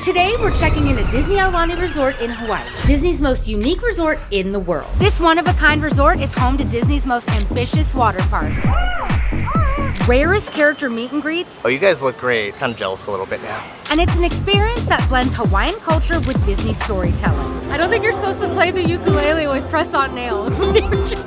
Today, we're checking into Disney Aulani Resort in Hawaii, Disney's most unique resort in the world. This one-of-a-kind resort is home to Disney's most ambitious water park, rarest character meet and greets. Oh, you guys look great. Kind of jealous a little bit now. And it's an experience that blends Hawaiian culture with Disney storytelling. I don't think you're supposed to play the ukulele with press-on nails.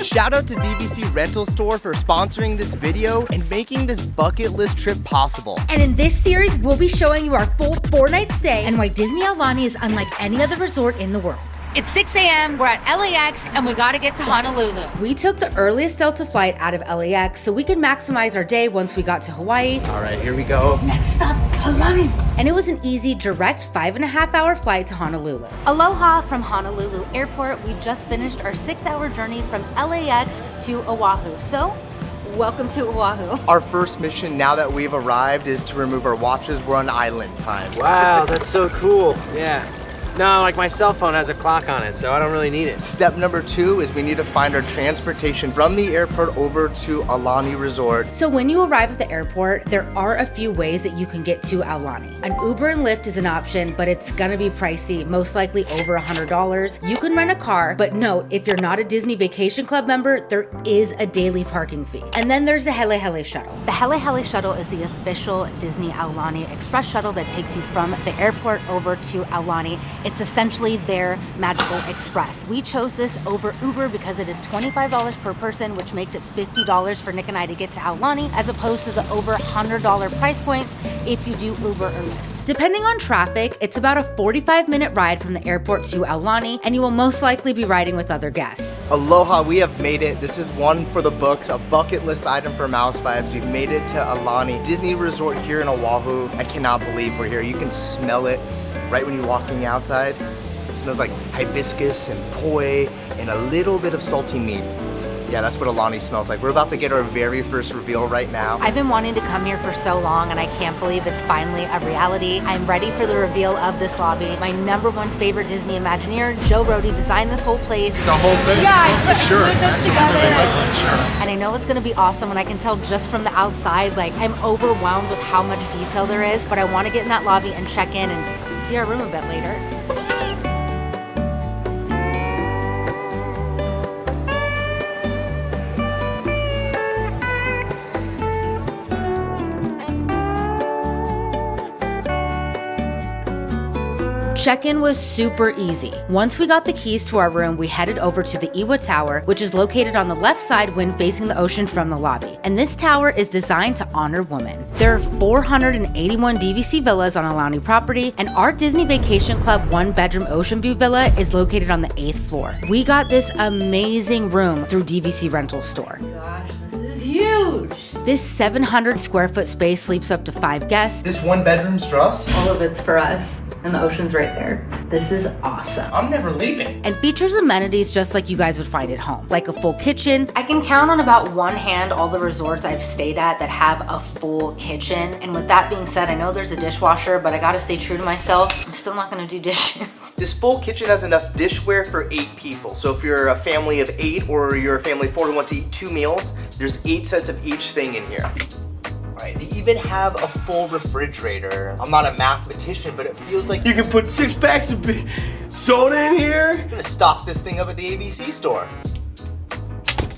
Shout out to DVC Rental Store for sponsoring this video and making this bucket list trip possible. And in this series, we'll be showing you our full 4-night stay and why Disney Aulani is unlike any other resort in the world. It's 6 a.m., we're at LAX, and we gotta get to Honolulu. We took the earliest Delta flight out of LAX so we could maximize our day once we got to Hawaii. All right, here we go. Next stop, Aulani. And it was an easy, direct 5.5-hour flight to Honolulu. Aloha from Honolulu Airport. We just finished our 6-hour journey from LAX to Oahu. So, welcome to Oahu. Our first mission now that we've arrived is to remove our watches. We're on island time. Wow, that's so cool. Yeah. No, like my cell phone has a clock on it, so I don't really need it. Step number 2 is we need to find our transportation from the airport over to Aulani Resort. So when you arrive at the airport, there are a few ways that you can get to Aulani. An Uber and Lyft is an option, but it's gonna be pricey, most likely over $100. You can rent a car, but note, if you're not a Disney Vacation Club member, there is a daily parking fee. And then there's the Hele Shuttle. The Hele Shuttle is the official Disney Aulani Express shuttle that takes you from the airport over to Aulani. It's essentially their magical express. We chose this over Uber because it is $25 per person, which makes it $50 for Nick and I to get to Aulani, as opposed to the over $100 price points if you do Uber or Lyft. Depending on traffic, it's about a 45-minute ride from the airport to Aulani, and you will most likely be riding with other guests. Aloha, we have made it. This is one for the books, a bucket list item for Mouse Vibes. We've made it to Aulani Disney Resort here in Oahu. I cannot believe we're here. You can smell it right when you're walking outside. It smells like hibiscus and poi and a little bit of salty meat. Yeah, that's what Aulani smells like. We're about to get our very first reveal right now. I've been wanting to come here for so long, and I can't believe it's finally a reality. I'm ready for the reveal of this lobby. My #1 favorite Disney Imagineer, Joe Rohde, designed this whole place. The whole thing? Yeah, I put Sure. this together. Really like that, sure. And I know it's gonna be awesome, and I can tell just from the outside, like, I'm overwhelmed with how much detail there is, but I want to get in that lobby and check in and see our room a bit later. Check-in was super easy. Once we got the keys to our room, we headed over to the Ewa Tower, which is located on the left side when facing the ocean from the lobby. And this tower is designed to honor women. There are 481 DVC villas on Aulani property, and our Disney Vacation Club 1-bedroom ocean view villa is located on the 8th floor. We got this amazing room through DVC Rental Store. Gosh, this is huge! This 700 square foot space sleeps up to 5 guests. This 1 bedroom's for us? All of it's for us. And the ocean's right there. This is awesome. I'm never leaving. And features amenities just like you guys would find at home, like a full kitchen. I can count on about one hand all the resorts I've stayed at that have a full kitchen. And with that being said, I know there's a dishwasher, but I gotta stay true to myself. I'm still not gonna do dishes. This full kitchen has enough dishware for 8 people. So if you're a family of 8 or you're a family of 4 who want to eat 2 meals, there's 8 sets of each thing in here. Right, they even have a full refrigerator. I'm not a mathematician, but it feels like You can put 6 packs of soda in here? I'm gonna stock this thing up at the ABC store.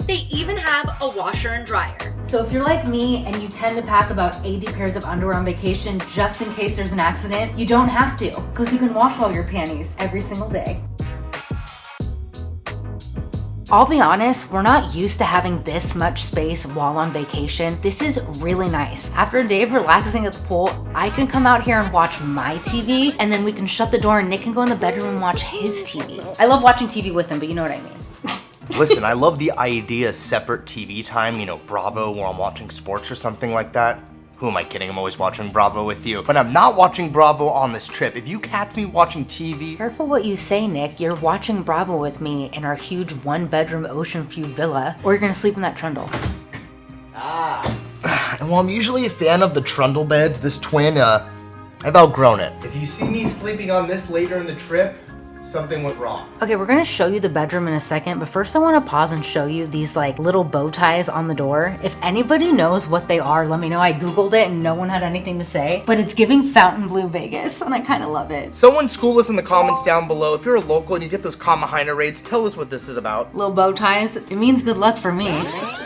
They even have a washer and dryer. So if you're like me and you tend to pack about 80 pairs of underwear on vacation just in case there's an accident, you don't have to, because you can wash all your panties every single day. I'll be honest, we're not used to having this much space while on vacation. This is really nice. After a day of relaxing at the pool, I can come out here and watch my TV, and then we can shut the door and Nick can go in the bedroom and watch his TV. I love watching TV with him, but you know what I mean. Listen, I love the idea of separate TV time, you know, Bravo, where I'm watching sports or something like that. Who am I kidding? I'm always watching Bravo with you. But I'm not watching Bravo on this trip. If you catch me watching TV... Careful what you say, Nick. You're watching Bravo with me in our huge 1-bedroom ocean view villa, or you're gonna sleep in that trundle. And while I'm usually a fan of the trundle beds, this twin, I've outgrown it. If you see me sleeping on this later in the trip, something went wrong. Okay, we're gonna show you the bedroom in a second, but first I wanna pause and show you these like little bow ties on the door. If anybody knows what they are, let me know. I Googled it and no one had anything to say, but it's giving Fontainebleau Vegas and I kinda love it. Someone school us in the comments down below. If you're a local and you get those Kamahina rates, tell us what this is about. Little bow ties, it means good luck for me.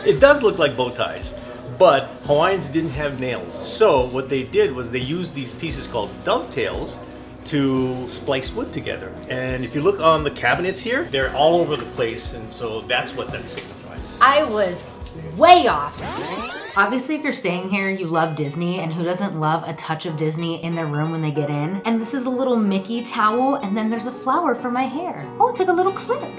It does look like bow ties, but Hawaiians didn't have nails. So what they did was they used these pieces called dovetails to splice wood together. And if you look on the cabinets here, they're all over the place, and so that's what that signifies. I was way off. Obviously, if you're staying here, you love Disney, and who doesn't love a touch of Disney in their room when they get in? And this is a little Mickey towel, and then there's a flower for my hair. Oh, it's like a little clip.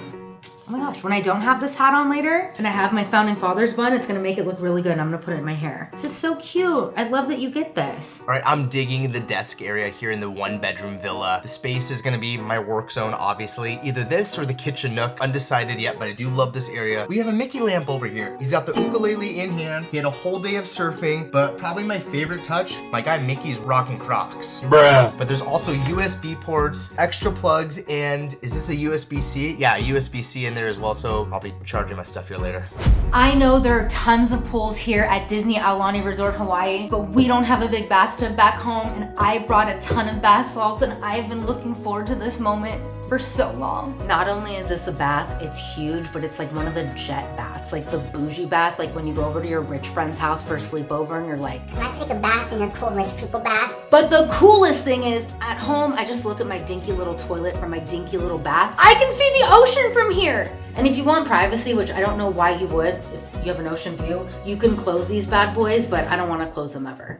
Oh my gosh, when I don't have this hat on later and I have my Founding Fathers bun, it's gonna make it look really good and I'm gonna put it in my hair. This is so cute. I love that you get this. All right, I'm digging the desk area here in the 1-bedroom villa. The space is gonna be my work zone, obviously. Either this or the kitchen nook, undecided yet, but I do love this area. We have a Mickey lamp over here. He's got the ukulele in hand. He had a whole day of surfing, but probably my favorite touch, my guy Mickey's rocking Crocs. Bruh. But there's also USB ports, extra plugs, and is this a USB-C? Yeah, a USB-C in there as well, so I'll be charging my stuff here later. I know there are tons of pools here at Disney Aulani Resort, Hawaii, but we don't have a big bathtub back home, and I brought a ton of bath salts, and I've been looking forward to this moment for so long. Not only is this a bath, it's huge, but it's like one of the jet baths, like the bougie bath, like when you go over to your rich friend's house for a sleepover and you're like, Can I take a bath in your cool rich people bath? but the coolest thing is, at home, I just look at my dinky little toilet from my dinky little bath. I can see the ocean from here. And if you want privacy, which I don't know why you would, if you have an ocean view, you can close these bad boys, but I don't want to close them ever.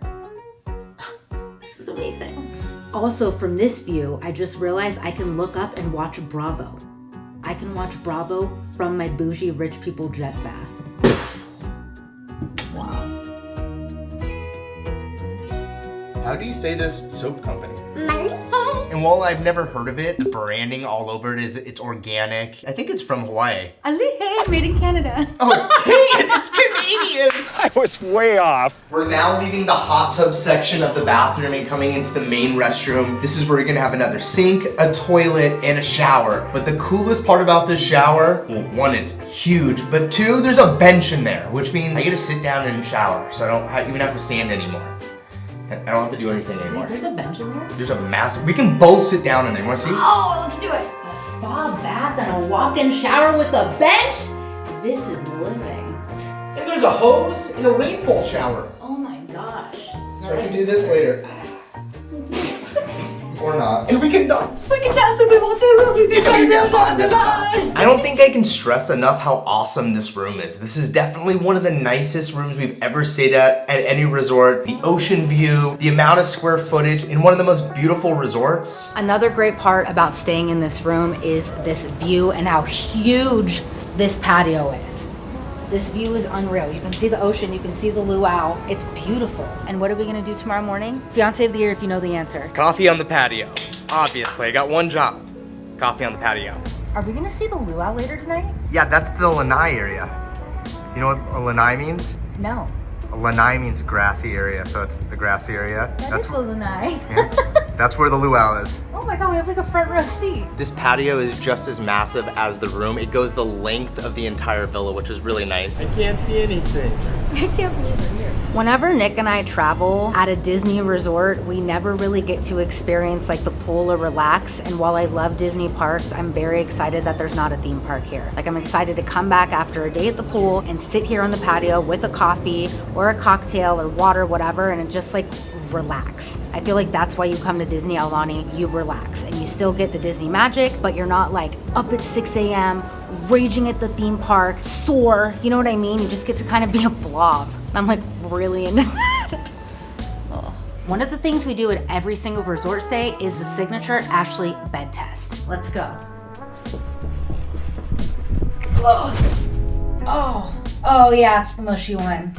This is amazing. Also, from this view, I just realized I can look up and watch Bravo. I can watch Bravo from my bougie rich people jet bath. Wow. How do you say this soap company? Hele. And while I've never heard of it, the branding all over it is it's organic. I think it's from Hawaii. Hele, made in Canada. Oh, dang it, it's Canadian! I was way off. We're now leaving the hot tub section of the bathroom and coming into the main restroom. This is where you're gonna have another sink, a toilet, and a shower. But the coolest part about this shower, well, one, it's huge, but two, there's a bench in there, which means I get to sit down and shower, so I don't even have to stand anymore. I don't have to do anything anymore. There's a bench in there? There's a massive, we can both sit down in there. You wanna see? Oh, let's do it. A spa bath and a walk-in shower with a bench? This is living. And there's a hose and a rainfall shower. Oh my gosh. So I can do this later. Or not. And we can dance. We can dance if we want to. I don't think I can stress enough how awesome this room is. This is definitely one of the nicest rooms we've ever stayed at any resort. The ocean view, the amount of square footage, in one of the most beautiful resorts. Another great part about staying in this room is this view and how huge this patio is. This view is unreal. You can see the ocean, you can see the luau. It's beautiful. And what are we gonna do tomorrow morning? Fiance of the year if you know the answer. Coffee on the patio. Obviously, I got one job. Coffee on the patio. Are we gonna see the luau later tonight? Yeah, that's the lanai area. You know what a lanai means? No. A lanai means grassy area, so it's the grassy area. That's the lanai. Yeah, that's where the luau is. Oh my god, we have like a front row seat. This patio is just as massive as the room. It goes the length of the entire villa, which is really nice. I can't see anything. I can't believe we're here. Whenever Nick and I travel at a Disney resort, we never really get to experience like the pool or relax. And while I love Disney parks, I'm very excited that there's not a theme park here. Like I'm excited to come back after a day at the pool and sit here on the patio with a coffee or a cocktail or water, whatever, and just like relax. I feel like that's why you come to Disney Aulani, you relax and you still get the Disney magic, but you're not like up at 6 a.m. raging at the theme park, sore, you know what I mean? You just get to kind of be a blob. And I'm like really into that. Oh. One of the things we do at every single resort stay is the signature Ashley bed test. Let's go. Oh, oh, oh yeah, it's the mushy one.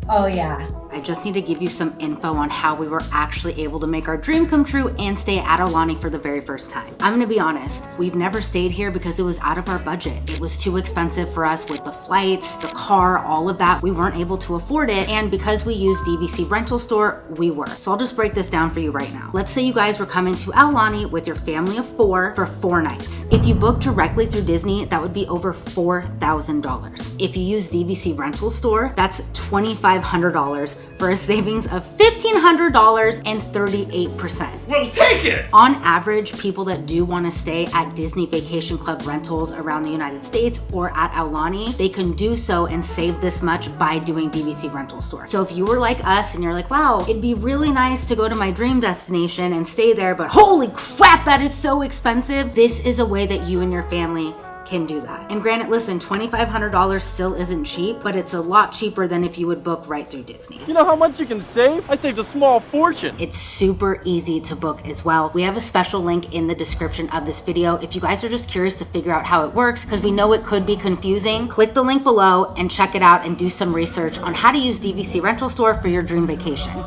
Oh yeah. I just need to give you some info on how we were actually able to make our dream come true and stay at Aulani for the very first time. I'm gonna be honest, we've never stayed here because it was out of our budget. It was too expensive for us with the flights, the car, all of that. We weren't able to afford it, and because we used DVC rental store, we were. So I'll just break this down for you right now. Let's say you guys were coming to Aulani with your family of 4 for 4 nights. If you book directly through Disney, that would be over $4,000. If you use DVC rental store, that's $2,500 for a savings of $1,500 and 38%. We'll take it! On average, people that do want to stay at Disney Vacation Club rentals around the United States or at Aulani, they can do so and save this much by doing DVC rental store. So if you were like us and you're like, wow, it'd be really nice to go to my dream destination and stay there, but holy crap, that is so expensive, this is a way that you and your family can do that. And granted, listen, $2,500 still isn't cheap, but it's a lot cheaper than if you would book right through Disney. You know how much you can save? I saved a small fortune. It's super easy to book as well. We have a special link in the description of this video. If you guys are just curious to figure out how it works, because we know it could be confusing, click the link below and check it out and do some research on how to use DVC rental store for your dream vacation.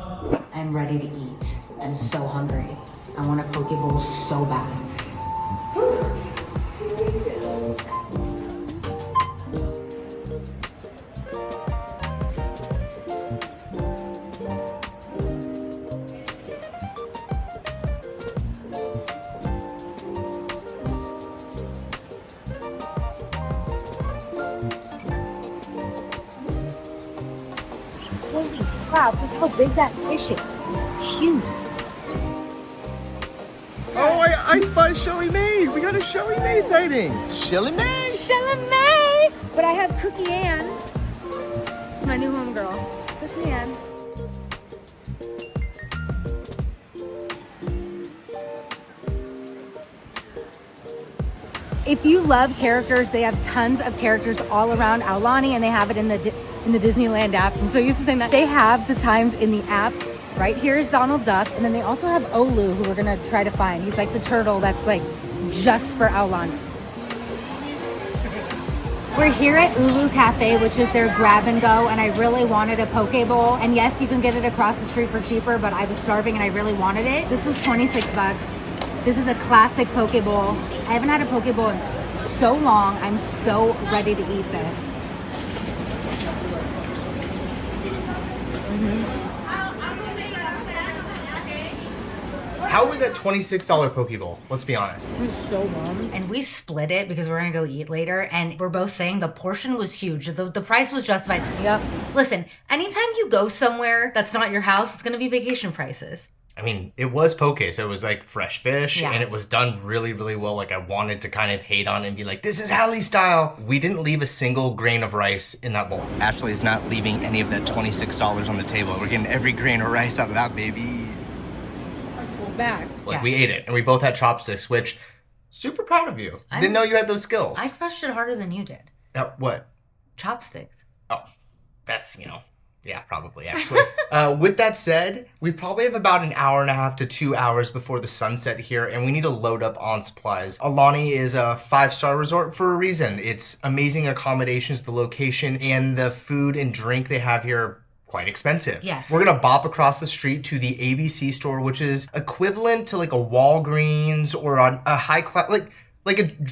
I'm ready to eat. I'm so hungry. I want a poke bowl so bad. Holy crap, look how big that fish is. It's huge. Oh, I spy Shelly Mae. We got a Shelly Mae sighting. Shelly Mae? Chalamet! But I have Cookie Ann. It's my new homegirl. Cookie Ann. If you love characters, they have tons of characters all around Aulani, and they have it in the Disneyland app. I'm so used to saying that. They have the times in the app. Right here is Donald Duck, and then they also have Olu, who we're gonna try to find. He's like the turtle that's like just for Aulani. We're here at Ulu Cafe, which is their grab and go, and I really wanted a poke bowl. And yes, you can get it across the street for cheaper, but I was starving and I really wanted it. This was 26 bucks. This is a classic poke bowl. I haven't had a poke bowl in so long. I'm so ready to eat this. How was that $26 poke bowl? Let's be honest. It was so bomb. And we split it because we're gonna go eat later, and we're both saying the portion was huge. The price was justified. Yep. Listen, anytime you go somewhere that's not your house, it's gonna be vacation prices. I mean, it was poke, so it was like fresh fish, Yeah. and it was done really, really well. Like, I wanted to kind of hate on it and be like, this is Hele style. We didn't leave a single grain of rice in that bowl. Ashley is not leaving any of that $26 on the table. We're getting every grain of rice out of that baby. Back. Like, Yeah. we ate it, and we both had chopsticks, which, super proud of you. Didn't know you had those skills. I crushed it harder than you did. What? Chopsticks. Oh, that's, yeah, probably, actually. With that said, we probably have about an hour and a half to 2 hours before the sunset here, and we need to load up on supplies. Aulani is a 5-star resort for a reason. It's amazing accommodations, the location, and the food and drink they have here are quite expensive. Yes. We're gonna bop across the street to the ABC store, which is equivalent to like a Walgreens or a high class,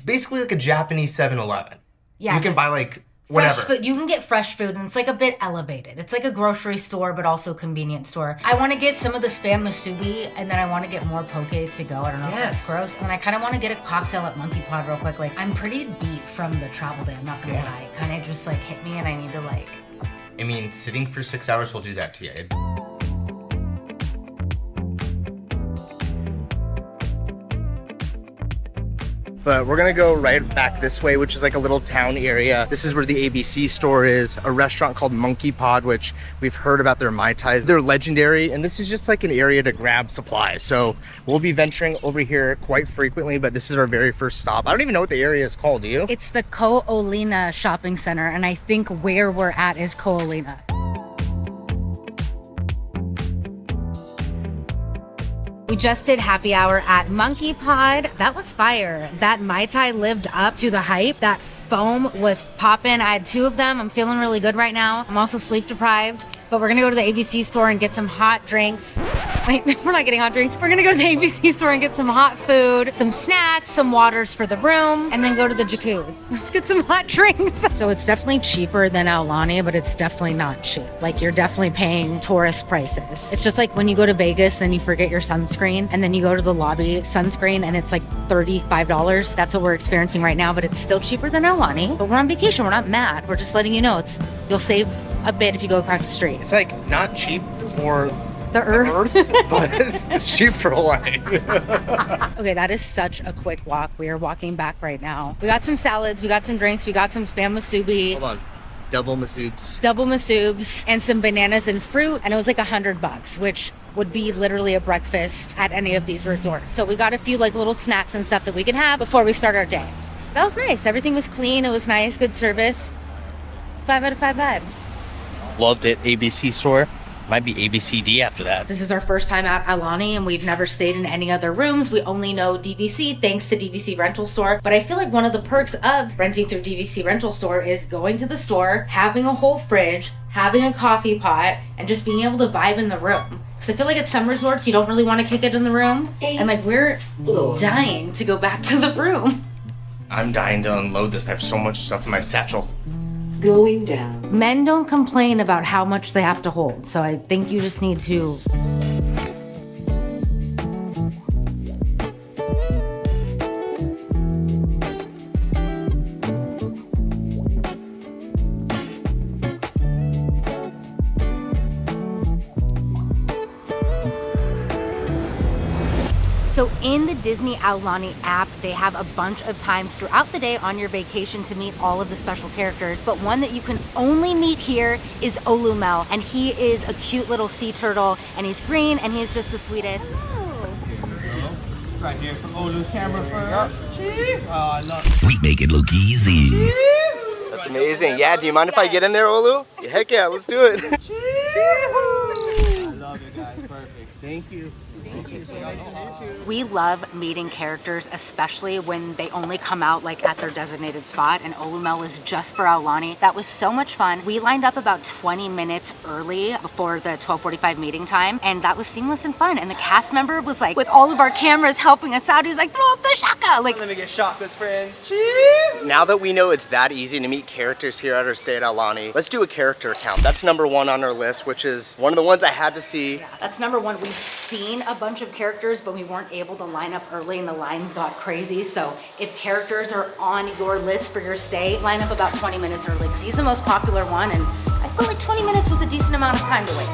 basically like a Japanese 7-Eleven. Yeah. You can buy like whatever. Fresh food. You can get fresh food, and it's like a bit elevated. It's like a grocery store, but also convenience store. I want to get some of the spam musubi, and then I want to get more poke to go. I don't know if that's gross. And I kind of want to get a cocktail at Monkey Pod real quick. Like, I'm pretty beat from the travel day, I'm not gonna lie. It kind of just like hit me, and I need to like... I mean, sitting for 6 hours will do that to you. But we're gonna go right back this way, which is like a little town area. This is where the ABC store is, a restaurant called Monkey Pod, which we've heard about their Mai Tais. They're legendary, and this is just like an area to grab supplies. So we'll be venturing over here quite frequently, but this is our very first stop. I don't even know what the area is called, do you? It's the Ko'olina shopping center, and I think where we're at is Ko'olina. We just did happy hour at Monkey Pod. That was fire. That Mai Tai lived up to the hype. That foam was popping. I had 2 of them. I'm feeling really good right now. I'm also sleep deprived. but we're gonna go to the ABC store and get some hot drinks. Wait, we're not getting hot drinks. We're gonna go to the ABC store and get some hot food, some snacks, some waters for the room, and then go to the jacuzzi. Let's get some hot drinks. So it's definitely cheaper than Aulani, but it's definitely not cheap. Like you're definitely paying tourist prices. It's just like when you go to Vegas and you forget your sunscreen and then you go to the lobby sunscreen and it's like $35. That's what we're experiencing right now, but it's still cheaper than Aulani. But we're on vacation, we're not mad. We're just letting you know you'll save a bit if you go across the street. It's like not cheap for The earth. but it's cheap for Hawaii. Okay, that is such a quick walk. We are walking back right now. We got some salads, we got some drinks, we got some spam musubi. Hold on. Double masoops. Double masubs and some bananas and fruit, and it was like $100, which would be literally a breakfast at any of these resorts. So we got a few like little snacks and stuff that we can have before we start our day. That was nice. Everything was clean. It was nice. Good service. 5 out of 5 vibes. Loved it. ABC store. Might be ABCD after that. This is our first time at Aulani and we've never stayed in any other rooms. We only know DVC thanks to DVC Rental Store. But I feel like one of the perks of renting through DVC Rental Store is going to the store, having a whole fridge, having a coffee pot, and just being able to vibe in the room. Because I feel like at some resorts, you don't really want to kick it in the room. And like we're dying to go back to the room. I'm dying to unload this. I have so much stuff in my satchel. Going down. Men don't complain about how much they have to hold. So I think you just need to So in the Disney Aulani app, they have a bunch of times throughout the day on your vacation to meet all of the special characters. But one that you can only meet here is Olu Mel. And he is a cute little sea turtle and he's green and he's just the sweetest. Right here for Olu's camera first. Oh, I love it. We make it look easy. That's amazing. Yeah, do you mind if I get in there, Olu? Yeah, heck yeah, let's do it. I love you guys. Perfect. Thank you. We love meeting characters, especially when they only come out like at their designated spot, and Olu Mel is just for Aulani. That was so much fun. We lined up about 20 minutes early before the 12:45 meeting time, and that was seamless and fun. And the cast member was like, with all of our cameras helping us out, he's like, throw up the shaka! Like, Let me get shakas, friends. Now that we know it's that easy to meet characters here at our stay at Aulani, let's do a character account. That's number 1 on our list, which is one of the ones I had to see. yeah, that's number 1. We've seen a bunch of characters, but we weren't able to line up early and the lines got crazy. So if characters are on your list for your stay, line up about 20 minutes early because he's the most popular one, and I felt like 20 minutes was a decent amount of time to wait.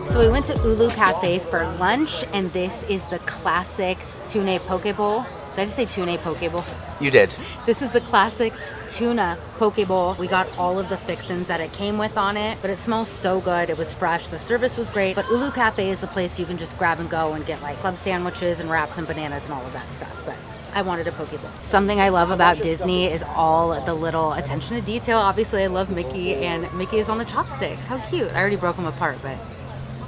So we went to Ulu Cafe for lunch, and this is the classic tuna poke bowl. Did I just say tuna poke bowl? You did. This is the classic tuna poke bowl. We got all of the fixins that it came with on it, but it smells so good. It was fresh. The service was great. But Ulu Cafe is the place you can just grab and go and get like club sandwiches and wraps and bananas and all of that stuff. But I wanted a poke bowl. Something I love about Disney is all the little attention to detail. Obviously, I love Mickey, and Mickey is on the chopsticks. How cute. I already broke them apart, but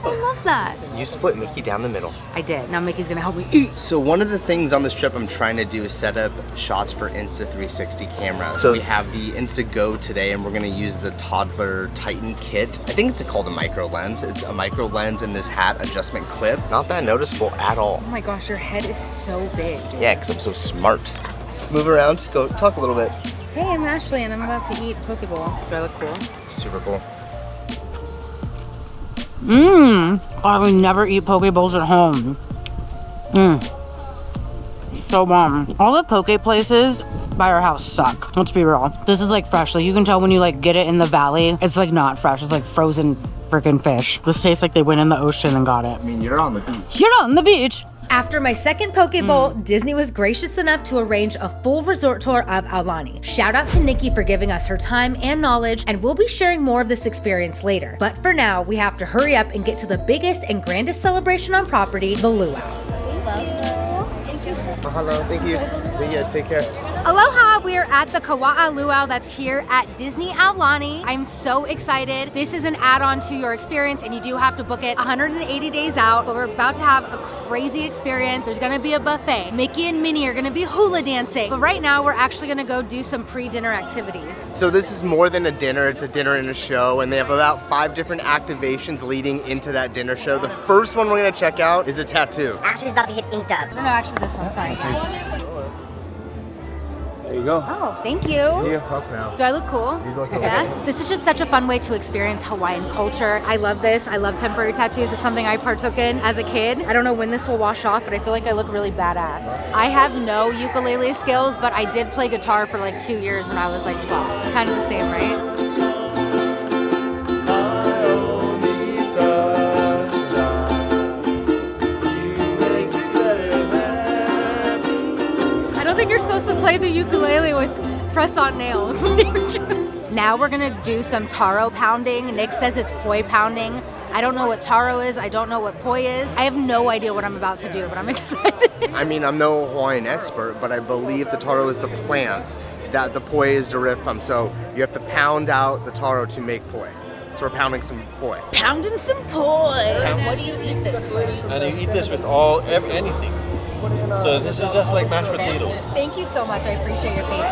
I love that. You split Mickey down the middle. I did. Now Mickey's gonna help me eat. So one of the things on this trip I'm trying to do is set up shots for Insta360 cameras. So we have the Insta-Go today, and we're gonna use the Toddler Titan kit. I think it's called a micro lens. It's a micro lens in this hat adjustment clip. Not that noticeable at all. Oh my gosh, your head is so big. Yeah, because I'm so smart. Move around, go talk a little bit. Hey, I'm Ashley, and I'm about to eat poke bowl. Do I look cool? Super cool. I would never eat poke bowls at home. So bomb. All the poke places by our house suck. Let's be real. This is like fresh. Like you can tell when you like get it in the valley, it's like not fresh. It's like frozen freaking fish. This tastes like they went in the ocean and got it. I mean, you're on the beach. You're on the beach. After my second poke bowl, Disney was gracious enough to arrange a full resort tour of Aulani. Shout out to Nikki for giving us her time and knowledge, and we'll be sharing more of this experience later. But for now, we have to hurry up and get to the biggest and grandest celebration on property, the Luau. Mahalo, thank you. Yeah, take care. Aloha, we are at the Kaua'a Luau that's here at Disney Aulani. I'm so excited. This is an add-on to your experience and you do have to book it 180 days out, but we're about to have a crazy experience. There's gonna be a buffet. Mickey and Minnie are gonna be hula dancing. But right now we're actually gonna go do some pre-dinner activities. So this is more than a dinner, it's a dinner and a show, and they have about 5 different activations leading into that dinner show. The first one we're gonna check out is a tattoo. Actually, it's about to get inked up. No, actually this one, sorry. There you go. Oh, thank you. You're tough now. Do I look cool? You look cool. Yeah. This is just such a fun way to experience Hawaiian culture. I love this. I love temporary tattoos. It's something I partook in as a kid. I don't know when this will wash off, but I feel like I look really badass. I have no ukulele skills, but I did play guitar for like 2 years when I was like 12. It's kind of the same, right? I don't think you're supposed to play the ukulele with press-on nails. Now we're gonna do some taro pounding. Nick says it's poi pounding. I don't know what taro is. I don't know what poi is. I have no idea what I'm about to do, but I'm excited. I mean, I'm no Hawaiian expert, but I believe the taro is the plant that the poi is derived from. So you have to pound out the taro to make poi. So we're pounding some poi. Pounding some poi. What do you eat this with? And you eat this with anything. So this is just like mashed potatoes. Thank you so much. I appreciate your patience.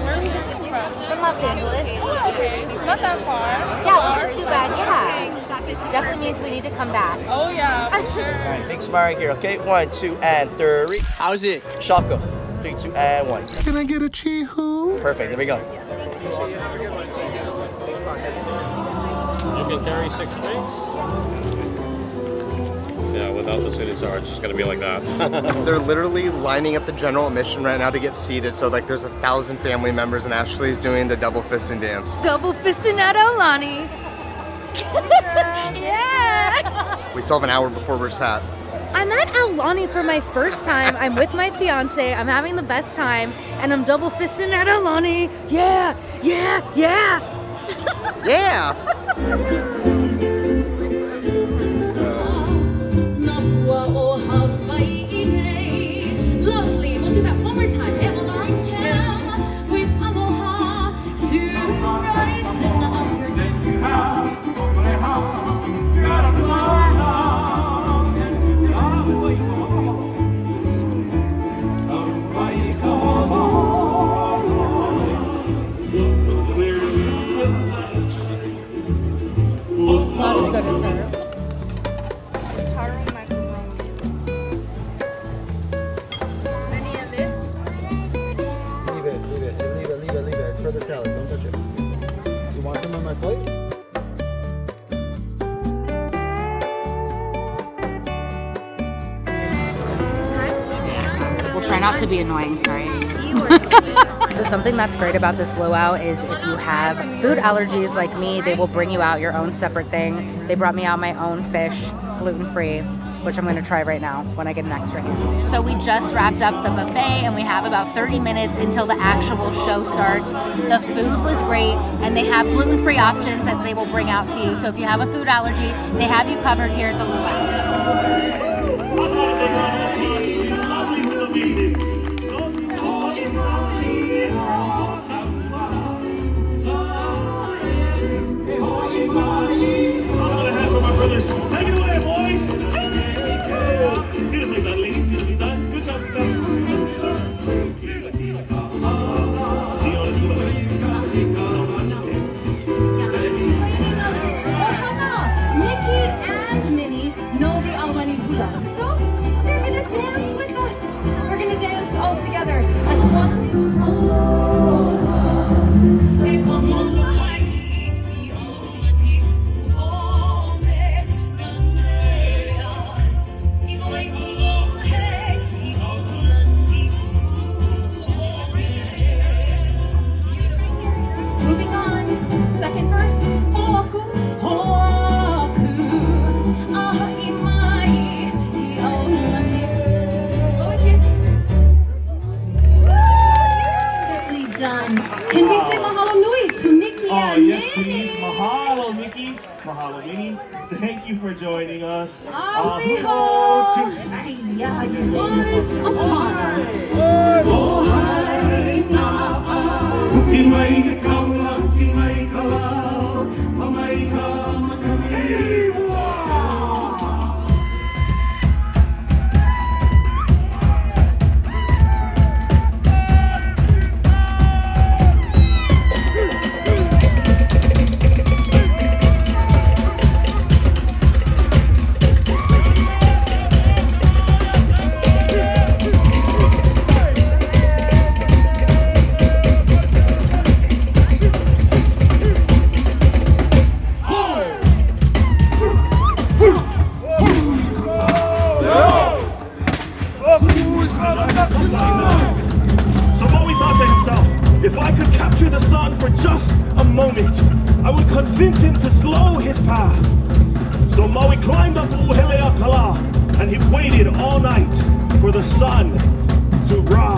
Where are you visiting from? From Los Angeles. Oh, okay. Not that far. Yeah, it wasn't too bad. Yeah. Definitely means we need to come back. Oh, yeah, for sure. All right, big smile here, okay? 1, 2, and 3. How's it? Shaka. 3, 2, and 1. Can I get a chee-hoo? Perfect, there we go. You can carry 6 drinks. Yeah, without the city charge, it's gonna be like that. They're literally lining up the general admission right now to get seated. So like there's 1,000 family members and Ashley's doing the double fisting dance. Double fisting at Aulani. Yeah. We still have an hour before we're sat. I'm at Aulani for my first time. I'm with my fiance. I'm having the best time, and I'm double fisting at Aulani. Yeah, yeah, yeah. Yeah. Lovely. We'll do that one more time. It will line down with aloha to right and Leave it. It's for the salad. Don't touch it. You want some on my plate? We'll try not to be annoying, sorry. So something that's great about this luau is if you have food allergies like me, they will bring you out your own separate thing. They brought me out my own fish, gluten-free, which I'm gonna try right now when I get an extra hand. So we just wrapped up the buffet and we have about 30 minutes until the actual show starts. The food was great and they have gluten-free options that they will bring out to you. So if you have a food allergy, they have you covered here at the luau. Take it away, boys! Beautifully done, ladies. Beautifully done. Good job, good job. Mickey and Minnie know the Aulani hula, so they're gonna dance with us. We're gonna dance all together as one. Moving on, second verse. Hoku, hoku, aha'i mai, I Aulani. Oh yes. Perfectly done. Can we say mahalo nui to Mickey and yes, Minnie? please. Mahalo, Mickey. Mahalo, Minnie. Thank you for joining us. Ahiho, to Ayah, was upon us. So Maui thought to himself, if I could capture the sun for just a moment, I would convince him to slow his path. So Maui climbed up Hele and he waited all night for the sun to rise.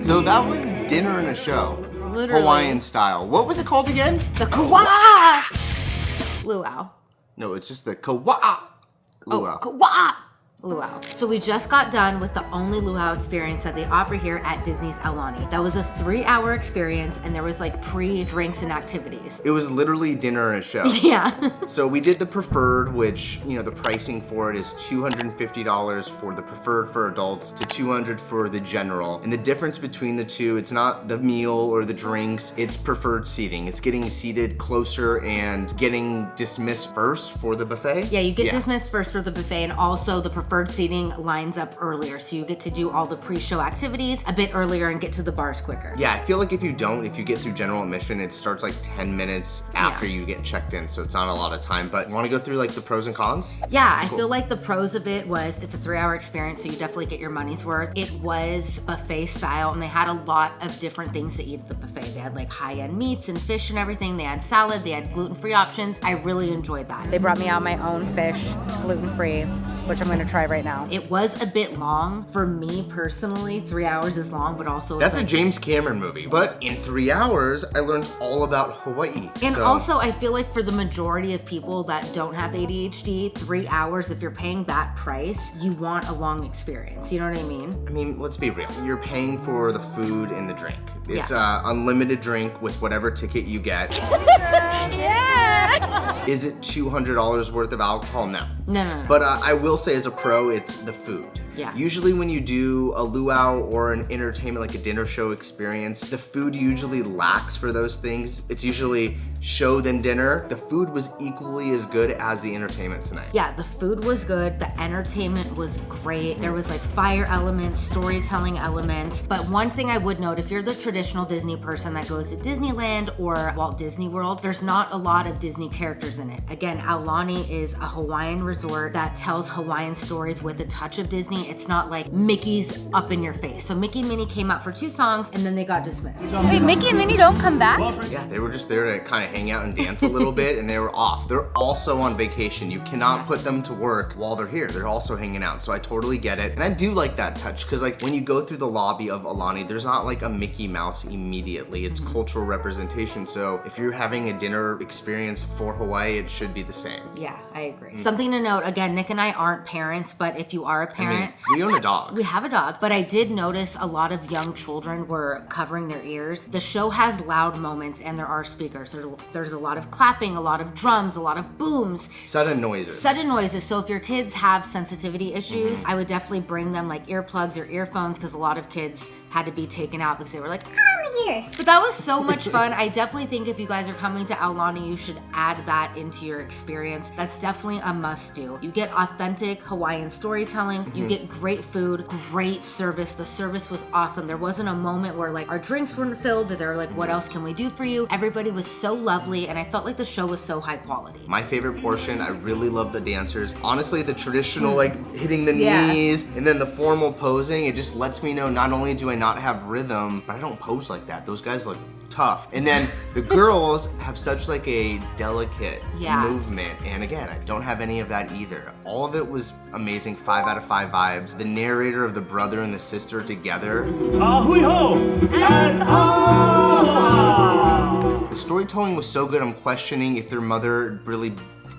So that was dinner and a show. Literally. Hawaiian style. What was it called again? The Kawa! Luau. No, it's just the Kawa. Luau. Kawa! Luau. So we just got done with the only luau experience that they offer here at Disney's Aulani. That was a 3-hour experience and there was like pre-drinks and activities. It was literally dinner and a show. Yeah. So we did the preferred, which, you know, the pricing for it is $250 for the preferred for adults to $200 for the general. And the difference between the two, it's not the meal or the drinks, it's preferred seating. It's getting seated closer and getting dismissed first for the buffet. Yeah, you get dismissed first for the buffet, and also the preferred seating lines up earlier, so you get to do all the pre-show activities a bit earlier and get to the bars quicker. Yeah, I feel like if you get through general admission, it starts like 10 minutes after you get checked in, so it's not a lot of time. But you want to go through like the pros and cons? Yeah, I feel like the pros of it was it's a 3-hour experience, so you definitely get your money's worth. It was buffet style, and they had a lot of different things to eat at the buffet. They had like high-end meats and fish and everything. They had salad, they had gluten-free options. I really enjoyed that. They brought me out my own fish, gluten-free, which I'm gonna try right now. It was a bit long. For me personally, 3 hours is long, but also that's like a James Cameron movie. But in 3 hours, I learned all about Hawaii. And also, I feel like for the majority of people that don't have ADHD, 3 hours, if you're paying that price, you want a long experience. You know what I mean? I mean, let's be real. You're paying for the food and the drink. It's an unlimited drink with whatever ticket you get. Yeah! Is it $200 worth of alcohol? No. No. But I will say as a pro, it's the food. Yeah. Usually when you do a luau or an entertainment, like a dinner show experience, the food usually lacks for those things. It's usually show then dinner. The food was equally as good as the entertainment tonight. Yeah, the food was good. The entertainment was great. There was like fire elements, storytelling elements. But one thing I would note, if you're the traditional Disney person that goes to Disneyland or Walt Disney World, there's not a lot of Disney characters in it. Again, Aulani is a Hawaiian resort that tells Hawaiian stories with a touch of Disney. It's not like Mickey's up in your face. So Mickey and Minnie came out for 2 songs and then they got dismissed. Wait, Mickey and Minnie don't come back? Yeah, they were just there to kind of hang out and dance a little bit, and they were off. They're also on vacation. You cannot put them to work while they're here. They're also hanging out. So I totally get it. And I do like that touch, because like when you go through the lobby of Aulani, there's not like a Mickey Mouse immediately. It's cultural representation. So if you're having a dinner experience for Hawaii, it should be the same. Yeah, I agree. Something to note, again, Nick and I aren't parents, but if you are a parent, we own a dog. We have a dog, but I did notice a lot of young children were covering their ears. The show has loud moments and there are speakers. There's a lot of clapping, a lot of drums, a lot of booms. Sudden noises. So if your kids have sensitivity issues, I would definitely bring them like earplugs or earphones, because a lot of kids had to be taken out because they were like, my ears. But that was so much fun. I definitely think if you guys are coming to Aulani, you should add that into your experience. That's definitely a must do. You get authentic Hawaiian storytelling, you get great food, great service. The service was awesome. There wasn't a moment where like our drinks weren't filled, that they were like, what else can we do for you? Everybody was so lovely, and I felt like the show was so high quality. My favorite portion, I really love the dancers. Honestly, the traditional like hitting the knees and then the formal posing, it just lets me know not only do I not have rhythm, but I don't pose like that. Those guys look tough. And then the girls have such like a delicate Yeah. movement. And again, I don't have any of that either. All of it was amazing, 5 out of 5 vibes. The narrator of the brother and the sister together. Ahui-ho! And aloha! The storytelling was so good, I'm questioning if their mother really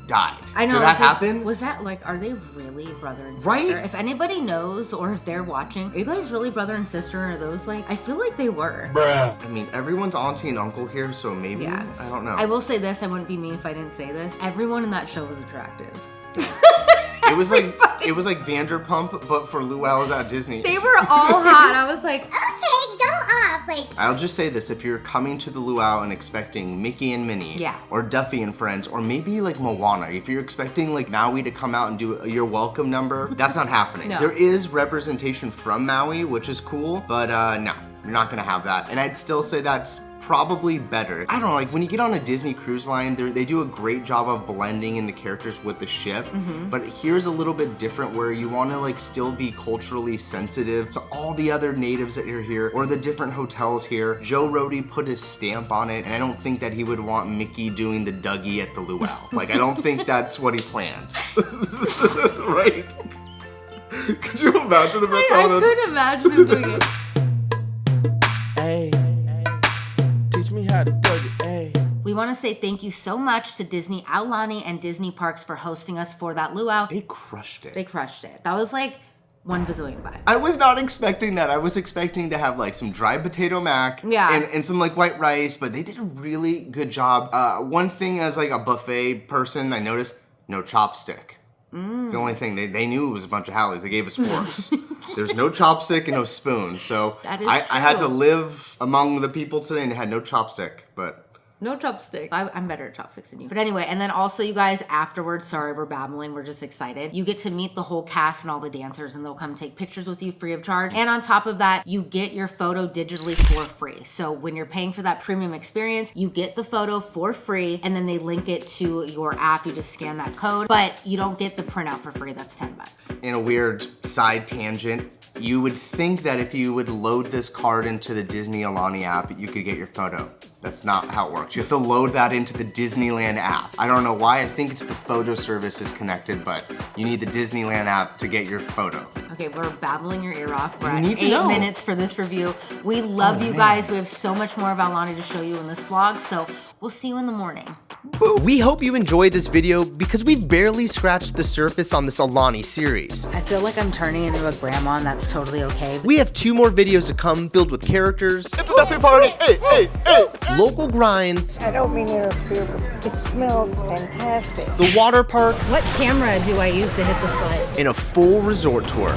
died. I know. Did that happen? Was that like, are they really brother and sister? Right? If anybody knows or if they're watching, are you guys really brother and sister? Or are those like, I feel like they were. I mean, everyone's auntie and uncle here, so maybe, Yeah. I don't know. I will say this, I wouldn't be me if I didn't say this. Everyone in that show was attractive. It was like Vanderpump, but for Luau's at Disney. They were all hot. I was like, Okay, go off. Like, I'll just say this, if you're coming to the Luau and expecting Mickey and Minnie, Yeah. or Duffy and Friends, or maybe like Moana, if you're expecting like Maui to come out and do your welcome number, that's not happening. No. There is representation from Maui, which is cool, but no, you're not gonna have that. And I'd still say that's probably better. I don't know, like when you get on a Disney cruise line, they do a great job of blending in the characters with the ship, but here's a little bit different where you want to like still be culturally sensitive to all the other natives that are here or the different hotels here. Joe Rohde put his stamp on it, and I don't think that he would want Mickey doing the Dougie at the Luau. Like, I don't think that's what he planned. Right? Could you imagine if that's I how it could imagine him doing it. Hey, teach me how to do it, hey. We want to say thank you so much to Disney Aulani and Disney Parks for hosting us for that luau. They crushed it. They crushed it. That was like 1 bazillion vibes. I was not expecting that. I was expecting to have like some dried potato mac and some like white rice, but they did a really good job. One thing as like a buffet person, I noticed no chopstick. It's the only thing. They knew it was a bunch of Halleys. They gave us forks. There's no chopstick and no spoon. So That is I had to true. live among the people today and had no chopstick, but No chopstick. I'm better at chopsticks than you. But anyway, and then also you guys afterwards, sorry we're babbling, we're just excited. You get to meet the whole cast and all the dancers and they'll come take pictures with you free of charge. And on top of that, you get your photo digitally for free. So when you're paying for that premium experience, you get the photo for free and then they link it to your app. You just scan that code, but you don't get the printout for free. That's $10. in a weird side tangent, you would think that if you would load this card into the Disney Aulani app, you could get your photo. That's not how it works. You have to load that into the Disneyland app. I don't know why. I think it's the photo service is connected, but you need the Disneyland app to get your photo. Okay, we're babbling your ear off. We're You at need to 8 know. minutes for this review. We love you guys. We have so much more of Aulani to show you in this vlog, so we'll see you in the morning. We hope you enjoyed this video because we've barely scratched the surface on this Aulani series. I feel like I'm turning into a grandma and that's totally okay. We have 2 more videos to come filled with characters. It's a Duffy party! Hey, hey, hey! Local grinds. I don't mean to interfere, but it smells fantastic. The water park. What camera do I use to hit the slide? And a full resort tour.